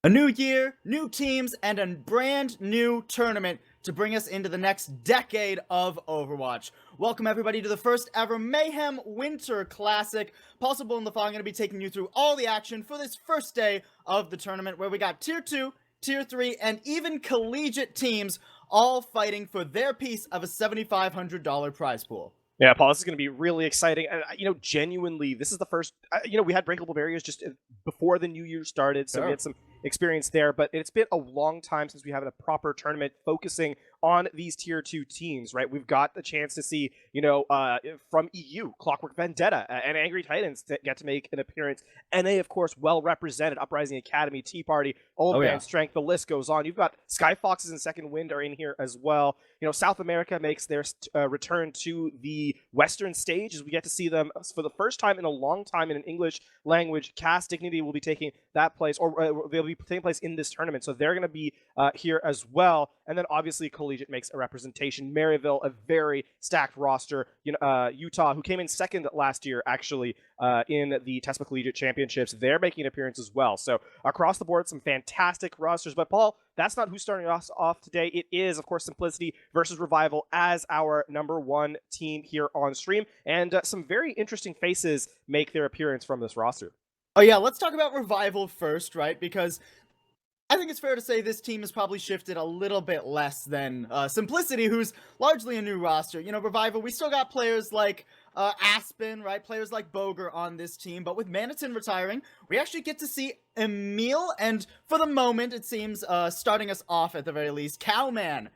A new year, new teams, and a brand new tournament to bring us into the next decade of Overwatch. Welcome everybody to the first ever Mayhem Winter Classic. Possible in the Fall, I'm going to be taking you through all the action for this first day of the tournament, where we got Tier 2, Tier 3, and even collegiate teams all fighting for their piece of a $7,500 prize pool. Yeah, Paul, this is going to be really exciting. And, genuinely, this is the first, we had Breakable Barriers just before the new year started, so we had some experience there, but it's been a long time since we have a proper tournament focusing on these Tier 2 teams, right? We've got the chance to see, from EU, Clockwork Vendetta and Angry Titans get to make an appearance. NA, of course, well represented. Uprising Academy, Tea Party, Old Band Strength, the list goes on. You've got Sky Foxes and Second Wind are in here as well. South America makes their return to the Western stage as we get to see them for the first time in a long time in an English language cast. Dignity will be taking that place, or they'll be taking place in this tournament, so they're going to be here as well. And then obviously Collegiate makes a representation. Maryville, a very stacked roster. Utah, who came in second last year actually in the TESPA Collegiate Championships, they're making an appearance as well. So across the board, some fantastic rosters. But Paul, that's not who's starting us off today. It is, of course, Simplicity versus Revival as our number one team here on stream. And some very interesting faces make their appearance from this roster. Oh yeah, let's talk about Revival first, right? Because I think it's fair to say this team has probably shifted a little bit less than Simplicity, who's largely a new roster. Revival, we still got players like Aspen, right? Players like Boger on this team. But with Manitin retiring, we actually get to see Emil, and for the moment, it seems, starting us off at the very least, Cowman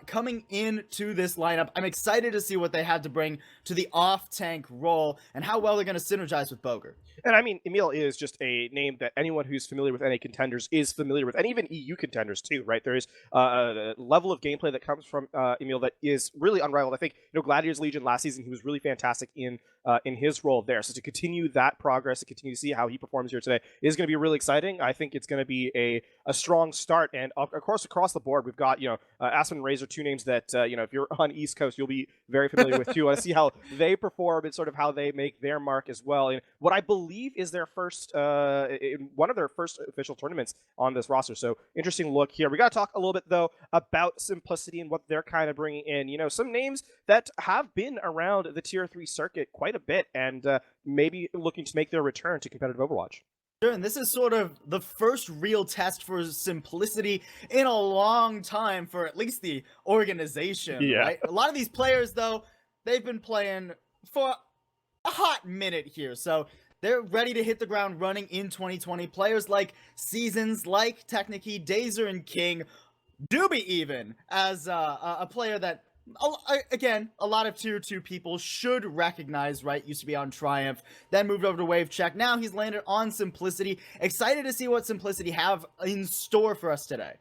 coming into this lineup. I'm excited to see what they had to bring to the off-tank role and how well they're going to synergize with Boger. And I mean, Emil is just a name that anyone who's familiar with NA contenders is familiar with, and even EU contenders too, right? There is a level of gameplay that comes from Emil that is really unrivaled. I think, Gladiators Legion last season, he was really fantastic in his role there. So to continue that progress, to continue to see how he performs here today is going to be really exciting. I think it's going to be a strong start. And of course, across the board, we've got, Aspen and Razor, two names that, if you're on East Coast, you'll be very familiar with too. I want to see how they perform and sort of how they make their mark as well. And what I believe is their first, one of their first official tournaments on this roster. So interesting look here. We got to talk a little bit though about Simplicity and what they're kind of bringing in. Some names that have been around the Tier 3 circuit quite a bit and maybe looking to make their return to competitive Overwatch. Sure, and this is sort of the first real test for Simplicity in a long time for at least the organization, right? A lot of these players, though, they've been playing for a hot minute here, so they're ready to hit the ground running in 2020. Players like Seasons, like Technique, Dazer, and King, Doobie even, as a player that, again, a lot of Tier 2 people should recognize, right? Used to be on Triumph, then moved over to Wave Check. Now he's landed on Simplicity. Excited to see what Simplicity have in store for us today.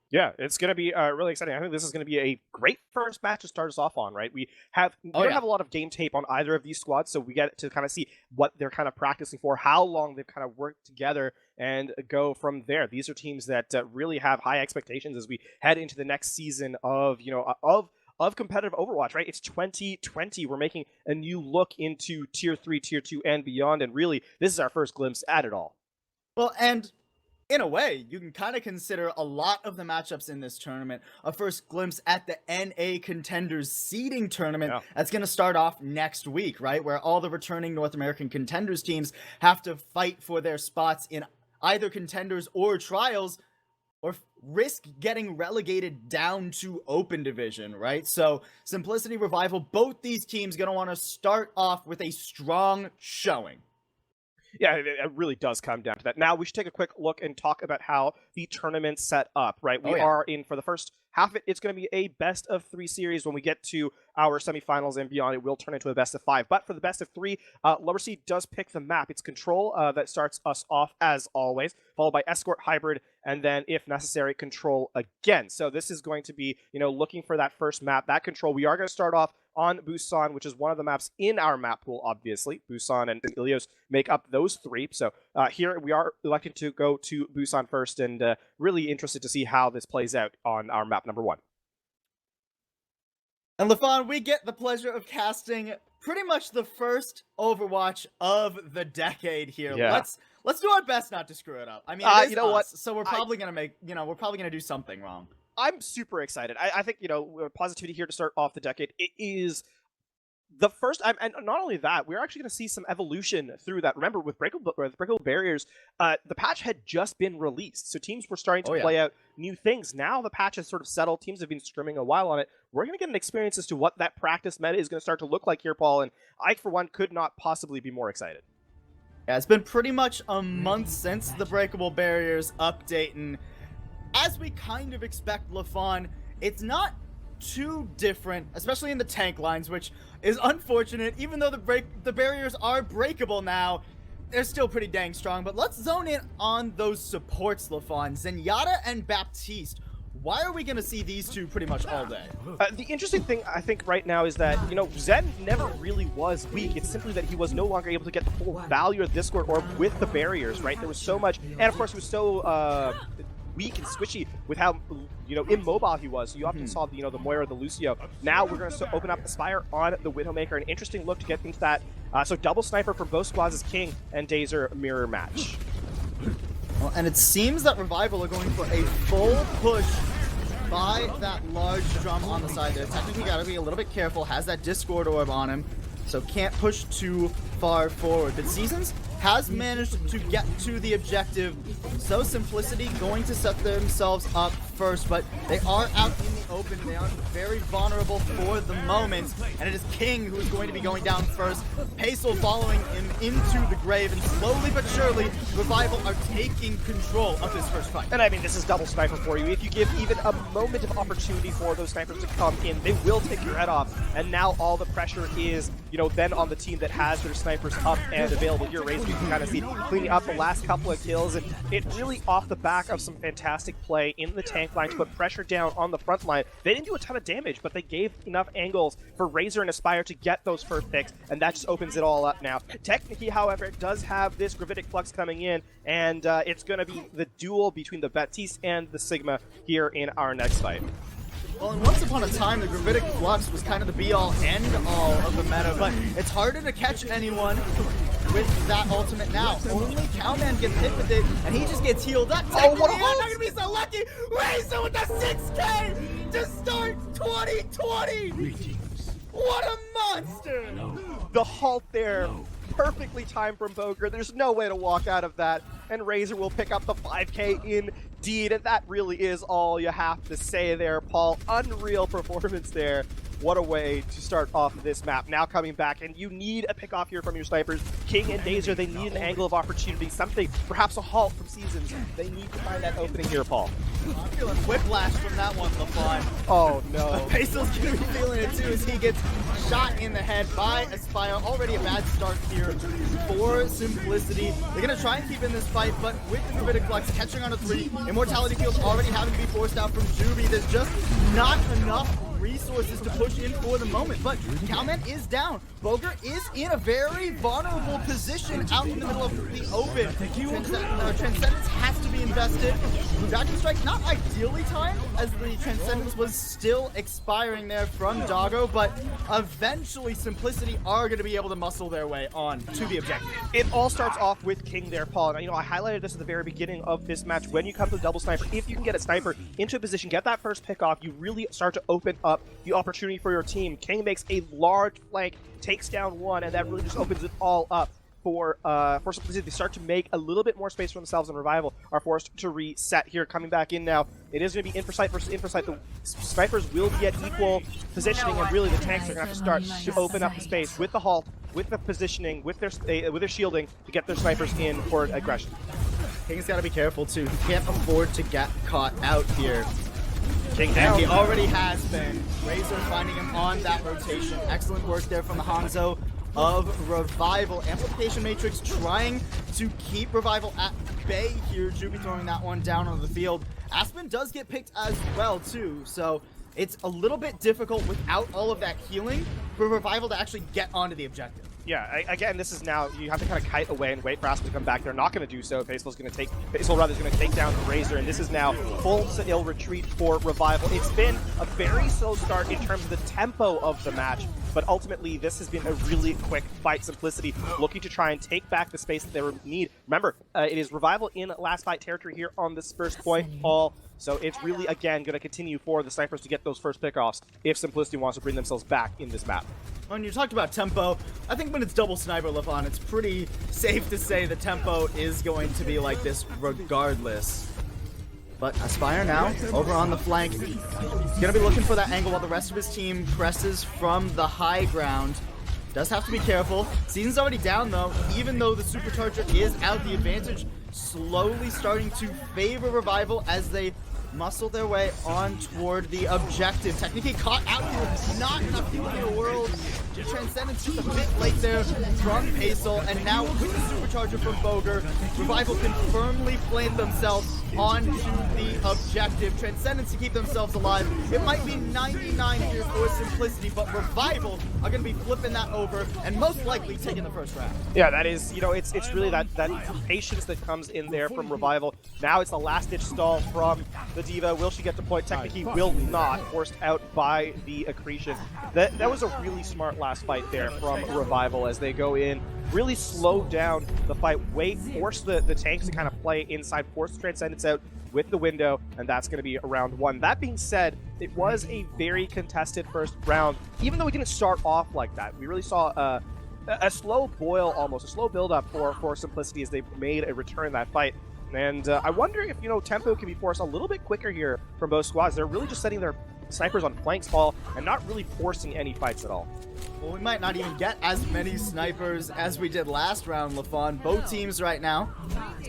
Yeah, it's going to be really exciting. I think this is going to be a great first match to start us off on, right? We don't have a lot of game tape on either of these squads, so we get to kind of see what they're kind of practicing for, how long they've kind of worked together, and go from there. These are teams that really have high expectations as we head into the next season of, of competitive Overwatch, right? It's 2020. We're making a new look into Tier 3, Tier 2, and beyond, and really, this is our first glimpse at it all. Well, and in a way, you can kind of consider a lot of the matchups in this tournament a first glimpse at the NA Contenders seeding tournament that's going to start off next week, right? Where all the returning North American Contenders teams have to fight for their spots in either Contenders or Trials, or risk getting relegated down to Open Division, right? So Simplicity, Revival, both these teams going to want to start off with a strong showing. Yeah, it really does come down to that. Now, we should take a quick look and talk about how the tournament's set up, right? We are in, for the first half of it, it's going to be a best-of-3 series. When we get to our semifinals and beyond, it will turn into a best-of-5. But for the best-of-3, Lower Seed does pick the map. It's Control that starts us off, as always, followed by Escort, Hybrid, and then, if necessary, Control again. So this is going to be, looking for that first map, that Control. We are going to start off on Busan, which is one of the maps in our map pool, obviously. Busan and Ilios make up those three. So here we are elected to go to Busan first, and really interested to see how this plays out on our map number 1. And LaFon, we get the pleasure of casting pretty much the first Overwatch of the decade here. Yeah. Let's do our best not to screw it up. I mean, it is you know what? so we're probably gonna make, we're probably gonna do something wrong. I'm super excited. I think, positivity here to start off the decade. It is the first, and not only that, we're actually going to see some evolution through that. Remember, with breakable barriers, the patch had just been released, so teams were starting to play out new things. Now the patch has sort of settled. Teams have been scrimming a while on it. We're going to get an experience as to what that practice meta is going to start to look like here, Paul, and I, for one, could not possibly be more excited. Yeah, it's been pretty much a month since the breakable barriers update, and as we kind of expect, LaFon, it's not too different, especially in the tank lines, which is unfortunate. Even though the barriers are breakable now, they're still pretty dang strong. But let's zone in on those supports, LaFon. Zenyatta and Baptiste. Why are we going to see these two pretty much all day? The interesting thing, I think, right now is that, Zen never really was weak. It's simply that he was no longer able to get the full value of Discord Orb with the barriers, right? There was so much, and of course, it was so weak and squishy with how, immobile he was. So you often saw, the Moira, the Lucio. Now we're going to open up the Spire on the Widowmaker. An interesting look to get into that. So double sniper from both squads is King and Dazer mirror match. Well, and it seems that Revival are going for a full push by that large drum on the side there. Technically got to be a little bit careful. Has that Discord Orb on him, so can't push too far forward. But Seasons has managed to get to the objective. So Simplicity going to set themselves up first, but they are out in the open. They are very vulnerable for the moment, and it is King who is going to be going down first. Peso following him into the grave, and slowly but surely, Revival are taking control of this first fight. And I mean, this is double sniper for you. If you give even a moment of opportunity for those snipers to come in, they will take your head off. And now all the pressure is, then on the team that has their snipers up and available here. Razor, you can kind of see cleaning up the last couple of kills, and it really off the back of some fantastic play in the tank line to put pressure down on the front line. They didn't do a ton of damage, but they gave enough angles for Razor and Aspire to get those first picks, and that just opens it all up now. Technically, however, it does have this Gravitic Flux coming in, and it's going to be the duel between the Baptiste and the Sigma here in our next fight. Well, and once upon a time, the Gravitic Flux was kind of the be-all, end-all of the meta, but it's harder to catch anyone with that ultimate now. Only Cowman gets hit with it, and he just gets healed up. Oh, what a I'm not going to be so lucky! Razor with the 6K to start 2020! What a monster! The halt there, perfectly timed from Boker. There's no way to walk out of that, and Razor will pick up the 5K indeed, and that really is all you have to say there, Paul. Unreal performance there. What a way to start off this map. Now coming back, and you need a pick off here from your snipers. King and Dazer, they need an angle of opportunity, something, perhaps a halt from Seasons. They need to find that opening here, Paul. I'm feeling whiplash from that one, LaFon. Oh, no. Peso's going to be feeling it too as he gets shot in the head by Aspire. Already a bad start here for Simplicity. They're going to try and keep in this fight, but with the Gravitic Flux catching on a 3, Immortality Field already having to be forced out from Juby. There's just not enough resources to push in for the moment, but Cowman is down. Boger is in a very vulnerable position out in the middle of the open. Transcendence has to be invested. Dragon Strike not ideally timed, as the Transcendence was still expiring there from Doggo, but eventually Simplicity are going to be able to muscle their way on to the objective. It all starts off with King there, Paul. And, I highlighted this at the very beginning of this match. When you come to the double sniper, if you can get a sniper into a position, get that first pick off, you really start to open up the opportunity for your team. King makes a large flank, takes down one, and that really just opens it all up for Simplicity. They start to make a little bit more space for themselves, and Revival are forced to reset here. Coming back in now, it is going to be Inversight versus Inversight. The snipers will be at equal positioning, and really the tanks are going to have to start to open up the space with the halt, with the positioning, with their shielding to get their snipers in for aggression. King's got to be careful too. He can't afford to get caught out here. King down. And he already has been. Razor finding him on that rotation. Excellent work there from the Hanzo of Revival. Amplification Matrix trying to keep Revival at bay here. Juby throwing that one down on the field. Aspen does get picked as well too, so it's a little bit difficult without all of that healing for Revival to actually get onto the objective. Yeah, again, this is now, you have to kind of kite away and wait for Aspen to come back. They're not going to do so. Baseball's going to take down Razor, and this is now full to ill retreat for Revival. It's been a very slow start in terms of the tempo of the match, but ultimately this has been a really quick fight. Simplicity looking to try and take back the space that they need. Remember, it is Revival in last fight territory here on this first point, Paul. So it's really, again, going to continue for the snipers to get those first pickoffs if Simplicity wants to bring themselves back in this map. When you talked about tempo, I think when it's double sniper Lafon, it's pretty safe to say the tempo is going to be like this regardless. But Aspire now, over on the flank, he's going to be looking for that angle while the rest of his team presses from the high ground. Does have to be careful. Season's already down though, even though the Supercharger is out, the advantage slowly starting to favor Revival as they muscle their way on toward the objective. Technically caught out here, not enough people in the world. Transcendence just a bit late there from Paisel, and now with the Supercharger from Boger, Revival can firmly plant themselves onto the objective. Transcendence to keep themselves alive. It might be 99 here for Simplicity, but Revival are going to be flipping that over and most likely taking the first round. Yeah, that is, you know, it's really that patience that comes in there from Revival. Now it's the last-ditch stall from the D.Va. Will she get to point? Technically will not, forced out by the accretion. That was a really smart last fight there from Revival as they go in, really slow down the fight, force the tanks to kind of play inside, force the Transcendence out with the window, and that's going to be round one. That being said, it was a very contested first round, even though we didn't start off like that. We really saw a slow boil, almost a slow build-up for Simplicity as they made a return in that fight. And I wonder if, you know, tempo can be forced a little bit quicker here from both squads. They're really just setting their snipers on flanks, Paul, and not really forcing any fights at all. Well, we might not even get as many snipers as we did last round, Lafon. Both teams right now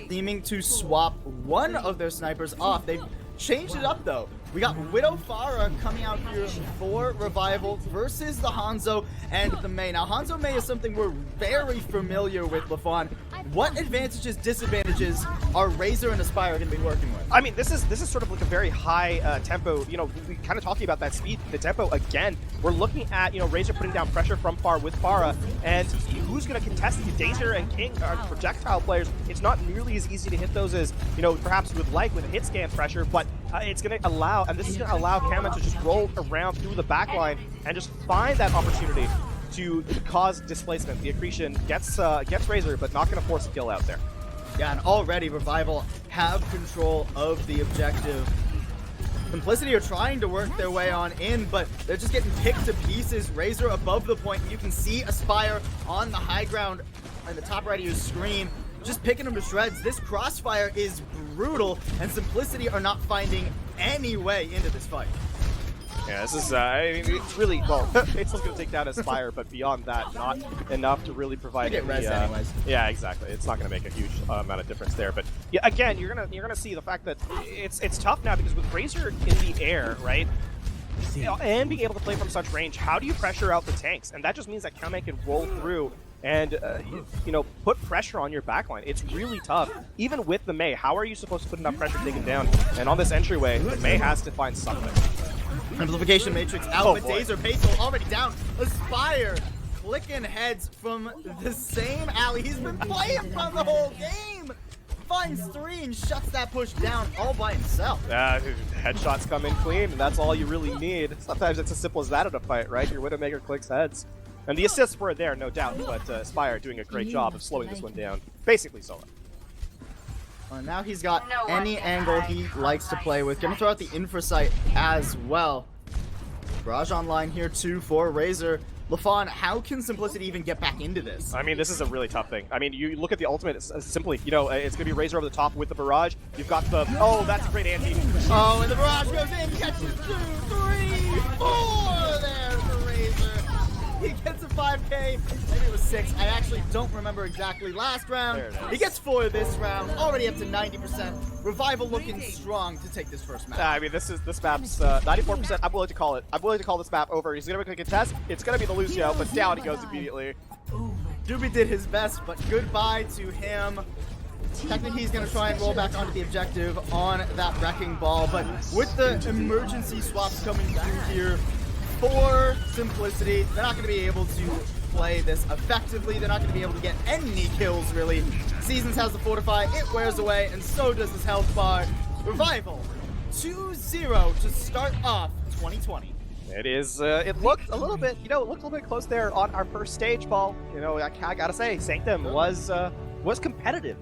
seeming to swap one of their snipers off. They've changed it up, though. We got Widow Farah coming out here for Revival versus the Hanzo and the Mei. Now, Hanzo Mei is something we're very familiar with, Lafon. What advantages, disadvantages are Razor and Aspire going to be working with? I mean, this is sort of like a very high tempo. You know, we kind of talking about that speed, the tempo again. We're looking at, you know, Razor putting down pressure from far with Farah, and who's going to contest it? Dazer and King are projectile players. It's not nearly as easy to hit those as, you know, perhaps with Light with a hit scan pressure, but it's going to allow, and this is going to allow Kama to just roll around through the backline and just find that opportunity to cause displacement. The accretion gets Razor, but not going to force a kill out there. Yeah, and already Revival have control of the objective. Simplicity are trying to work their way on in, but they're just getting picked to pieces. Razor above the point. You can see Aspire on the high ground in the top right of your screen, just picking them to shreds. This crossfire is brutal, and Simplicity are not finding any way into this fight. Yeah, this is, I mean, it's really, well, it's going to take down Aspire, but beyond that, not enough to really provide any, anyways. Yeah, exactly. It's not going to make a huge amount of difference there. But yeah, again, you're gonna see the fact that it's tough now because with Razor in the air, right, and being able to play from such range, how do you pressure out the tanks? And that just means that Kame can roll through and, you know, put pressure on your backline. It's really tough. Even with the Mei, how are you supposed to put enough pressure to take him down? And on this entryway, the Mei has to find something. Amplification Matrix out, but Dazer Paisel already down. Aspire clicking heads from the same alley. He's been playing from the whole game. Finds 3 and shuts that push down all by himself. Headshots come in clean, and that's all you really need. Sometimes it's as simple as that in a fight, right? Your Widowmaker clicks heads. And the assists were there, no doubt, but Aspire doing a great job of slowing this one down. Basically solo. Now he's got any angle he likes to play with. Gonna throw out the infrasight as well. Barrage online here too for Razor. Lafon, how can Simplicity even get back into this? I mean, this is a really tough thing. I mean, you look at the ultimate, it's simply, you know, it's going to be Razor over the top with the barrage. You've got the, oh, that's a great anti. Oh, and the barrage goes in, catches 2, 3, 4 there for Razor. He gets a 5k, maybe it was 6. I actually don't remember exactly last round. He gets 4 this round, already up to 90%. Revival looking strong to take this first map. I mean, this map's 94%. I'm willing to call it. I'm willing to call this map over. He's going to make a contest. It's going to be the Lucio, but down he goes immediately. Doobie did his best, but goodbye to him. Technically, he's going to try and roll back onto the objective on that wrecking ball, but with the emergency swaps coming through here, for Simplicity, they're not going to be able to play this effectively. They're not going to be able to get any kills, really. Seasons has the Fortify, it wears away, and so does his health bar. Revival, 2-0 to start off 2020. It is, it looked a little bit, it looked a little bit close there on our first stage, Paul. I gotta say, Sanctum was competitive.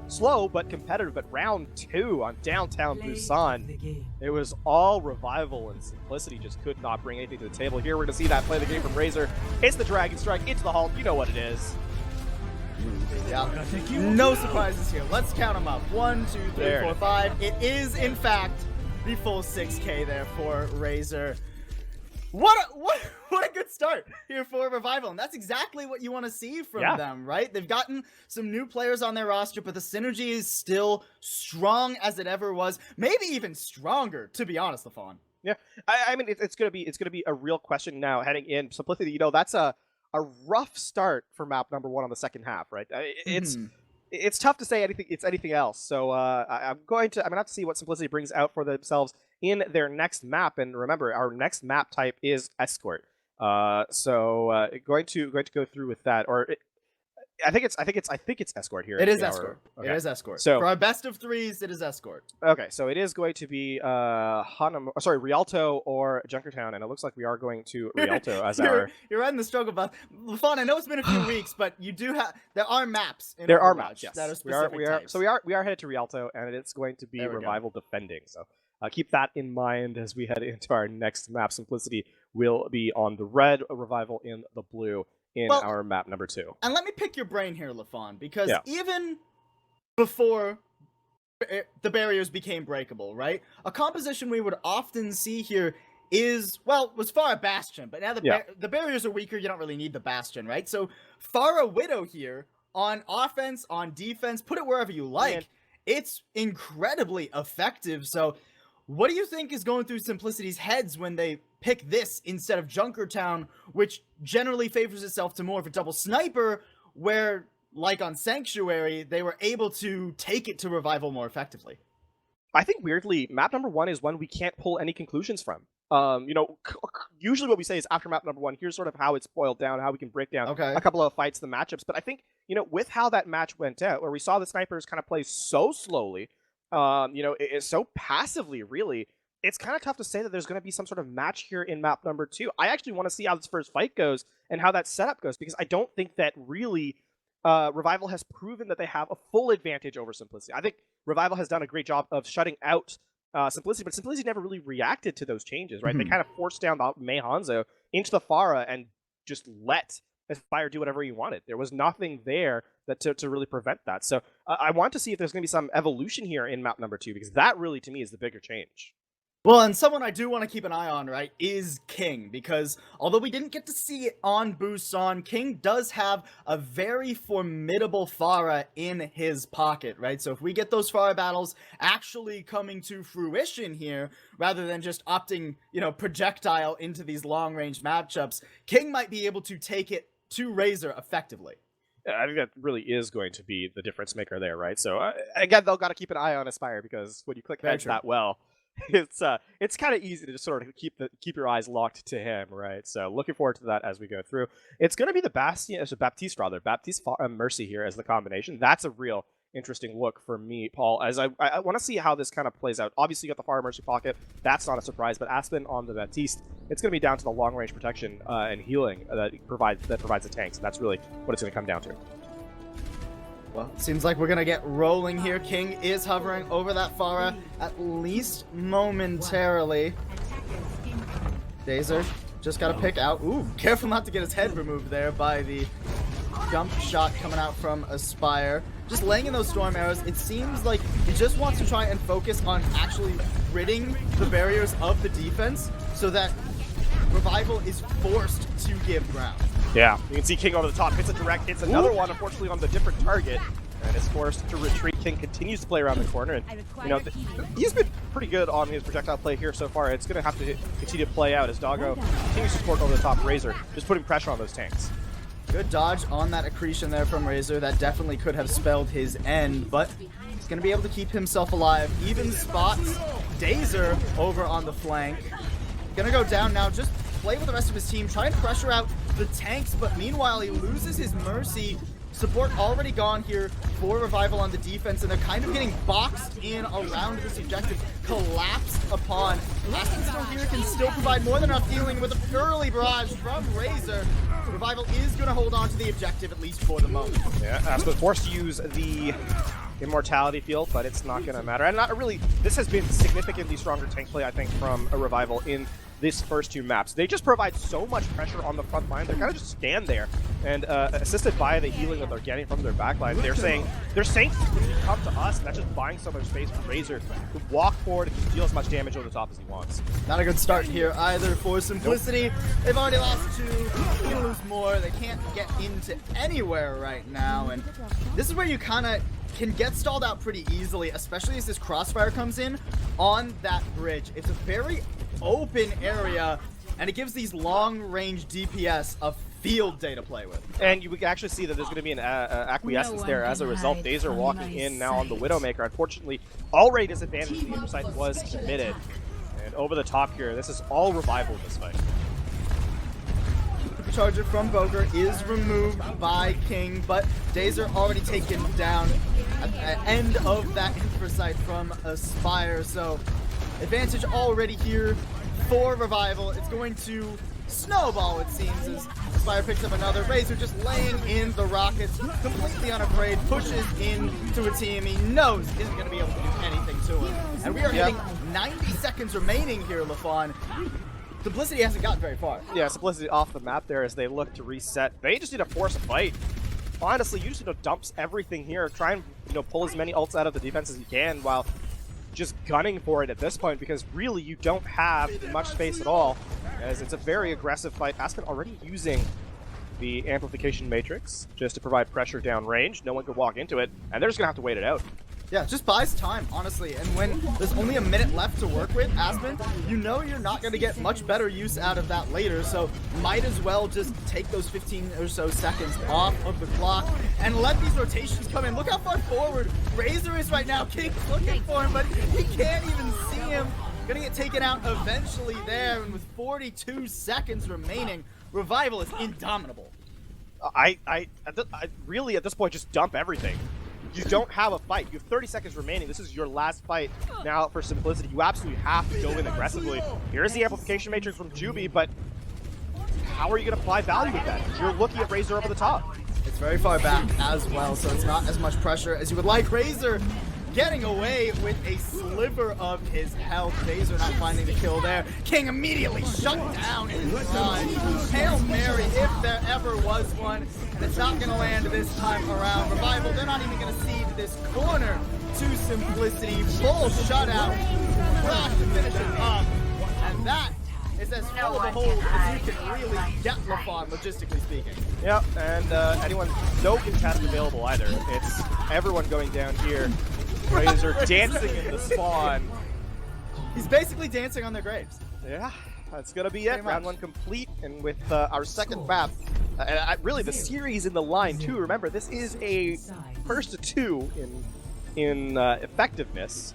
Slow, but competitive. But round 2 on downtown Busan, it was all Revival, and Simplicity just could not bring anything to the table. Here we're going to see that play the game from Razor. It's the Dragon Strike, into the Halt, you know what it is. Yeah. No surprises here. Let's count them up. 1, 2, 3, 4, 5. It is, in fact, the full 6K there for Razor. What a good start here for Revival, and that's exactly what you want to see from them, right? They've gotten some new players on their roster, but the synergy is still strong as it ever was, maybe even stronger, to be honest, LaFawn. Yeah, I mean, it's gonna be a real question now heading in. Simplicity, that's a rough start for map number 1 on the second half, right? It's tough to say anything else. So I'm gonna have to see what Simplicity brings out for themselves in their next map. And remember, our next map type is Escort. So going to go through with that, or I think it's Escort here. It is Escort. Okay. It is Escort. So for our best of 3s, it is Escort. Okay, so it is going to be Rialto or Junkertown, and it looks like we are going to Rialto as You're riding the struggle bus. LaFawn, I know it's been a few weeks, but there are maps in There Overwatch are maps, yes. that are specific types. So we are headed to Rialto, and it's going to be Revival defending. So keep that in mind as we head into our next map. Simplicity will be on the red, Revival in the blue in our map number 2. And let me pick your brain here, LaFawn, because even before the barriers became breakable, right? A composition we would often see here was Pharah Bastion, but now the barriers are weaker, you don't really need the Bastion, right? So Pharah Widow here, on offense, on defense, put it wherever you like, it's incredibly effective. So what do you think is going through Simplicity's heads when they pick this instead of Junkertown, which generally favors itself to more of a double sniper, where, like on Sanctuary, they were able to take it to Revival more effectively? I think, weirdly, map number 1 is one we can't pull any conclusions from. Usually what we say is after map number 1, here's sort of how it's boiled down, how we can break down a couple of fights, the matchups. But I think, with how that match went out, where we saw the snipers kind of play so slowly, it's so passively, really, it's kind of tough to say that there's going to be some sort of match here in map number 2. I actually want to see how this first fight goes and how that setup goes, because I don't think that really Revival has proven that they have a full advantage over Simplicity. I think Revival has done a great job of shutting out Simplicity, but Simplicity never really reacted to those changes, right? They kind of forced down the Mei Hanzo into the Pharah and just let Aspire do whatever he wanted. There was nothing there that to really prevent that. So I want to see if there's going to be some evolution here in map number 2, because that really, to me, is the bigger change. Well, and someone I do want to keep an eye on, right, is King, because although we didn't get to see it on Busan, King does have a very formidable Pharah in his pocket, right? So if we get those Pharah battles actually coming to fruition here, rather than just opting, projectile into these long-range matchups, King might be able to take it to Razor effectively. I think that really is going to be the difference maker there, right? So, again, they'll got to keep an eye on Aspire, because when you click heads that well, it's kind of easy to just sort of keep your eyes locked to him, right? So looking forward to that as we go through. It's going to be the Baptiste Mercy here as the combination. That's a real interesting look for me, Paul, as I want to see how this kind of plays out. Obviously, you got the Pharah Mercy pocket. That's not a surprise, but Aspen on the Baptiste, it's going to be down to the long-range protection and healing that provides the tanks. And that's really what it's going to come down to. Well, it seems like we're going to get rolling here. King is hovering over that Pharah, at least momentarily. Dazer just got to pick out. Ooh, careful not to get his head removed there by the jump shot coming out from Aspire. Just laying in those storm arrows. It seems like he just wants to try and focus on actually ridding the barriers of the defense so that Revival is forced to give ground. Yeah, you can see King over the top, hits a direct, hits another one, unfortunately, on the different target, and is forced to retreat. King continues to play around the corner, and, he's been pretty good on his projectile play here so far. It's going to have to continue to play out as Doggo continues to support over the top Razor, just putting pressure on those tanks. Good dodge on that accretion there from Razor. That definitely could have spelled his end, but he's going to be able to keep himself alive. Even spots Dazer over on the flank. Gonna go down now, just play with the rest of his team, try and pressure out the tanks, but meanwhile he loses his Mercy. Support already gone here for Revival on the defense, and they're kind of getting boxed in around this objective, collapsed upon. Aspen still here can still provide more than enough healing with an early barrage from Razor. Revival is going to hold on to the objective, at least for the moment. Yeah, Aspen forced to use the Immortality field, but it's not going to matter. And not really, this has been significantly stronger tank play, I think, from a Revival in this first two maps. They just provide so much pressure on the front line. They kind of just stand there, and assisted by the healing that they're getting from their backline, they're saying come to us, and that's just buying so much space for Razor to walk forward and just deal as much damage over the top as he wants. Not a good start here either for Simplicity. Nope. They've already lost 2, they're gonna lose more. They can't get into anywhere right now, and this is where you kind of can get stalled out pretty easily, especially as this crossfire comes in on that bridge. It's a very open area, and it gives these long-range DPS a field day to play with. And you can actually see that there's going to be an acquiescence there as a result. Dazer walking in now on the Widowmaker. Unfortunately, already disadvantaged. The Insight was committed. And over the top here, this is all Revival in this fight. Charger from Boger is removed by King, but Dazer already taken down at the end of that Insight from Aspire, so advantage already here for Revival. It's going to snowball, it seems, as Aspire picks up another. Razor just laying in the rockets, completely unafraid, pushes into a team he knows isn't going to be able to do anything to him. And we are hitting 90 seconds remaining here, LaFawn. Simplicity hasn't gotten very far. Yeah, Simplicity off the map there as they look to reset. They just need to force a fight. Honestly, you just need to dump everything here. Try and pull as many ults out of the defense as you can while just gunning for it at this point, because really you don't have much space at all, as it's a very aggressive fight. Aspen already using the amplification matrix just to provide pressure down range. No one could walk into it, and they're just gonna have to wait it out. Yeah, just buys time, honestly. And when there's only a minute left to work with, Aspen, you know you're not going to get much better use out of that later, so might as well just take those 15 or so seconds off of the clock and let these rotations come in. Look how far forward Razor is right now. King's looking for him, but he can't even see him. Gonna get taken out eventually there, and with 42 seconds remaining, Revival is indomitable. I really, at this point, just dump everything. You don't have a fight. You have 30 seconds remaining. This is your last fight now for Simplicity. You absolutely have to go in aggressively. Here's the amplification matrix from Juby, but how are you going to apply value with that? You're looking at Razor over the top. It's very far back as well, so it's not as much pressure as you would like. Razor getting away with a sliver of his health. Razor not finding the kill there. King immediately shut down in his side. Hail Mary, if there ever was one. And it's not going to land this time around. Revival, they're not even going to cede this corner to Simplicity. Full shutout. Flash to finish it up. And that is as full of a hold as you can really get LaFawn, logistically speaking. Yep, and no contest available either. It's everyone going down here. Razor dancing in the spawn. He's basically dancing on their graves. Yeah, that's going to be it. Round 1 complete, and with our second map, really the series in the line too. Remember, this is a first to 2 in effectiveness.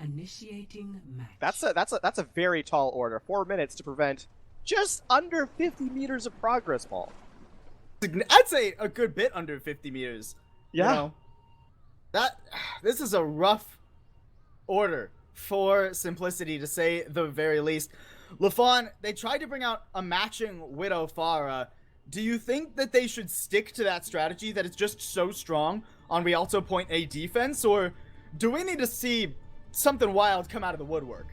Initiating match. That's a very tall order. 4 minutes to prevent just under 50 meters of progress, Paul. I'd say a good bit under 50 meters. Yeah. You know? This is a rough order for Simplicity, to say the very least. LaFawn, they tried to bring out a matching Widow Pharah. Do you think that they should stick to that strategy, that it's just so strong on Rialto Point A defense, or do we need to see something wild come out of the woodwork?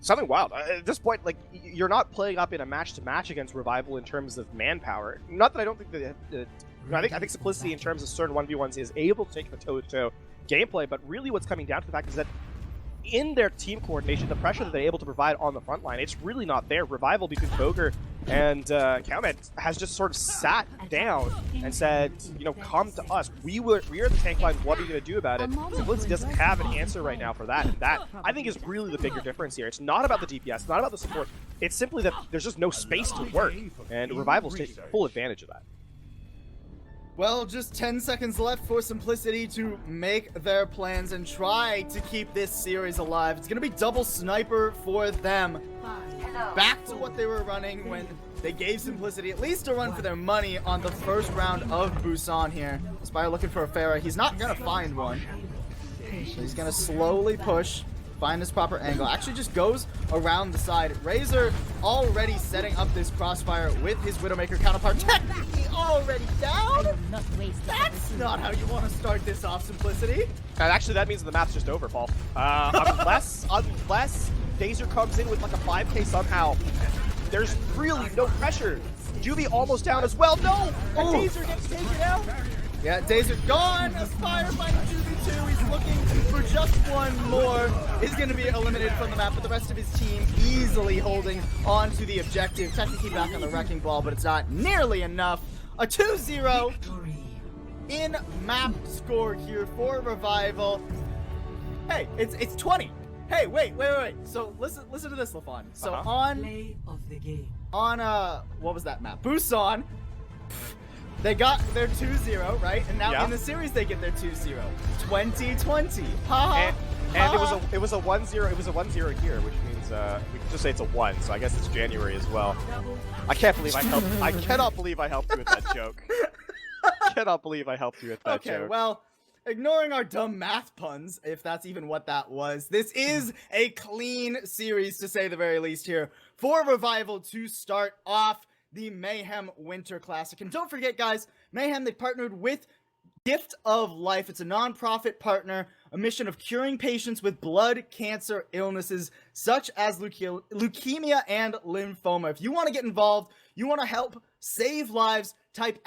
Something wild. At this point, like, you're not playing up in a match-to-match against Revival in terms of manpower. Not that I don't think that... I think Simplicity in terms of certain 1v1s is able to take the toe-to-toe gameplay, but really what's coming down to the fact is that in their team coordination, the pressure that they're able to provide on the front line, it's really not there. Revival between Boger and Cowman has just sort of sat down and said, come to us. We are the tank line. What are you going to do about it? Simplicity doesn't have an answer right now for that. And that, I think, is really the bigger difference here. It's not about the DPS. It's not about the support. It's simply that there's just no space to work. And Revival's taking full advantage of that. Well, just 10 seconds left for Simplicity to make their plans and try to keep this series alive. It's going to be double sniper for them. Back to what they were running when They gave Simplicity at least a run for their money on the first round of Busan here. Spire looking for a Pharah. He's not going to find one. So he's going to slowly push, find his proper angle. Actually just goes around the side. Razor already setting up this crossfire with his Widowmaker counterpart. Technically already down? That's not how you want to start this off, Simplicity. And actually that means the map's just over, Paul. Unless Dazer comes in with like a 5k somehow, there's really no pressure. Juvie almost down as well. No! And Dazer gets taken out. Yeah, Dazer gone. Aspire finding Juvie too. He's looking for just one more. Is going to be eliminated from the map, but the rest of his team easily holding on to the objective. Technically back on the wrecking ball, but it's not nearly enough. A 2-0 in map score here for Revival. Hey, it's 20. Hey, wait. So listen to this, LaFon. So on what was that map? Busan. They got their 2-0, right? And now in the series they get their 2-0. 2020. And it was a 1-0. It was a 1-0 here, which means we can just say it's a 1. So I guess it's January as well. I can't believe I helped. I cannot believe I helped you with that joke. Cannot believe I helped you with that joke. Okay, well, ignoring our dumb math puns, if that's even what that was, this is a clean series to say the very least here for Revival to start off the Mayhem Winter Classic. And don't forget, guys, Mayhem, they partnered with Gift of Life. It's a non-profit partner, a mission of curing patients with blood cancer illnesses such as leukemia and lymphoma. If you want to get involved, you want to help save lives, type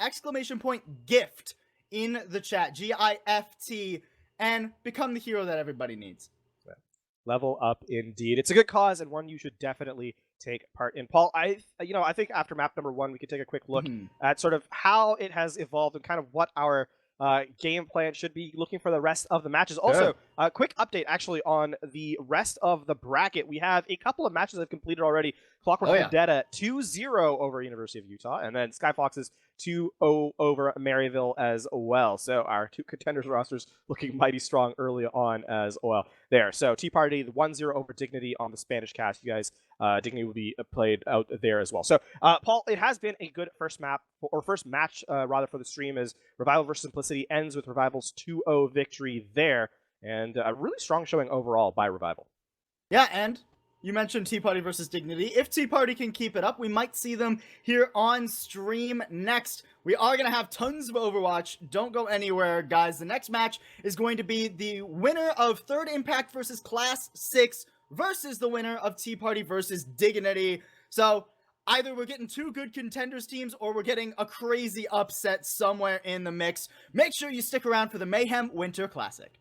!gift in the chat, GIFT, and become the hero that everybody needs. Level up indeed. It's a good cause and one you should definitely take part in. Paul, I think after map number 1, we could take a quick look at sort of how it has evolved and kind of what our game plan should be looking for the rest of the matches. Also, a quick update actually on the rest of the bracket. We have a couple of matches that have completed already. Clockwork Vendetta 2-0 over University of Utah, and then Skyfox's 2-0 over Maryville as well. So our 2 contenders rosters looking mighty strong early on as well there. So Tea Party, the 1-0 over Dignity on the Spanish cast. You guys, Dignity will be played out there as well. So Paul, it has been a good first match rather for the stream, as Revival versus Simplicity ends with Revival's 2-0 victory there, and a really strong showing overall by Revival. Yeah, and you mentioned Tea Party versus Dignity. If Tea Party can keep it up, we might see them here on stream next. We are going to have tons of Overwatch. Don't go anywhere, guys. The next match is going to be the winner of Third Impact versus Class 6 versus the winner of Tea Party versus Dignity. So either we're getting 2 good contenders teams or we're getting a crazy upset somewhere in the mix. Make sure you stick around for the Mayhem Winter Classic.